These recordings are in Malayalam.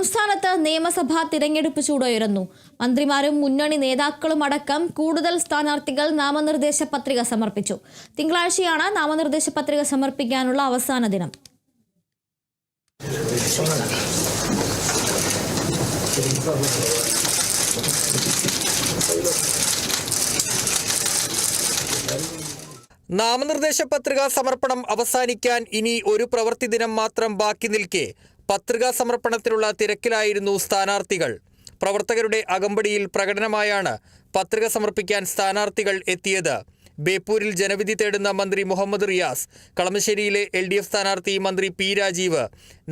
സംസ്ഥാനത്ത് നിയമസഭാ തിരഞ്ഞെടുപ്പ് ചൂടുയരുന്നു. മന്ത്രിമാരും മുന്നണി നേതാക്കളും അടക്കം കൂടുതൽ സ്ഥാനാർത്ഥികൾ നാമനിർദ്ദേശ പത്രിക സമർപ്പിച്ചു. തിങ്കളാഴ്ചയാണ് നാമനിർദ്ദേശ പത്രിക സമർപ്പിക്കാനുള്ള അവസാന ദിനം. നാമനിർദ്ദേശ പത്രിക സമർപ്പണം അവസാനിക്കാൻ ഇനി ഒരു പ്രവൃത്തി ദിനം മാത്രം ബാക്കി നിൽക്കെ പത്രികാ സമർപ്പണത്തിനുള്ള തിരക്കിലായിരുന്നു സ്ഥാനാർത്ഥികൾ. പ്രവർത്തകരുടെ അകമ്പടിയിൽ പ്രകടനമായാണ് പത്രിക സമർപ്പിക്കാൻ സ്ഥാനാർത്ഥികൾ എത്തിയത്. ബേപ്പൂരിൽ ജനവിധി തേടുന്ന മന്ത്രി മുഹമ്മദ് റിയാസ്, കളമശ്ശേരിയിലെ LDF സ്ഥാനാർത്ഥി മന്ത്രി P രാജീവ്,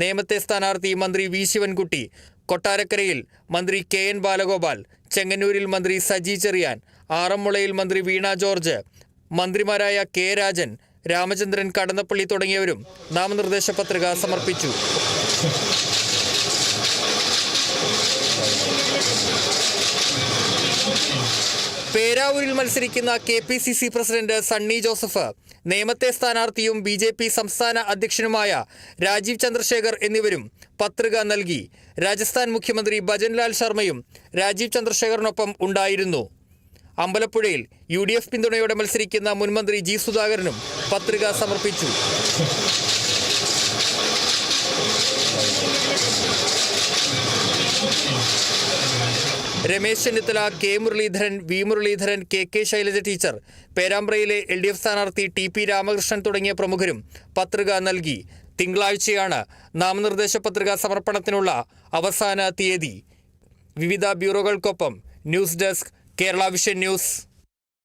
നേമത്തെ സ്ഥാനാർത്ഥി മന്ത്രി V ശിവൻകുട്ടി, കൊട്ടാരക്കരയിൽ മന്ത്രി KN ബാലഗോപാൽ, ചെങ്ങന്നൂരിൽ മന്ത്രി സജി ചെറിയാൻ, ആറന്മുളയിൽ മന്ത്രി വീണ ജോർജ്, മന്ത്രിമാരായ K രാജൻ, രാമചന്ദ്രൻ കടന്നപ്പള്ളി തുടങ്ങിയവരും നാമനിർദ്ദേശ പത്രിക സമർപ്പിച്ചു. പേരാവൂരിൽ മത്സരിക്കുന്ന KPCC പ്രസിഡന്റ് സണ്ണി ജോസഫ്, നേമത്തെ സ്ഥാനാർത്ഥിയും BJP സംസ്ഥാന അധ്യക്ഷനുമായ രാജീവ് ചന്ദ്രശേഖർ എന്നിവരും പത്രിക നൽകി. രാജസ്ഥാൻ മുഖ്യമന്ത്രി ഭജൻലാൽ ശർമ്മയും രാജീവ് ചന്ദ്രശേഖറിനൊപ്പം ഉണ്ടായിരുന്നു. അമ്പലപ്പുഴയിൽ UDF പിന്തുണയോടെ മത്സരിക്കുന്ന മുൻമന്ത്രി G സുധാകരനും പത്രിക സമർപ്പിച്ചു. Ramesh Chennithala, K Muraleedharan, V Muraleedharan, KK Shailaja teacher, പേരാമ്പ്രയിലെ LDF സ്ഥാനാർത്ഥി TP രാമകൃഷ്ണൻ തുടങ്ങിയ പ്രമുഖരും പത്രിക നൽകി. തിങ്കളാഴ്ചയാണ് നാമനിർദ്ദേശ പത്രിക സമർപ്പണത്തിനുള്ള അവസാന തീയതി. വിവിധ ബ്യൂറോകൾക്കൊപ്പം news desk, Kerala vision news.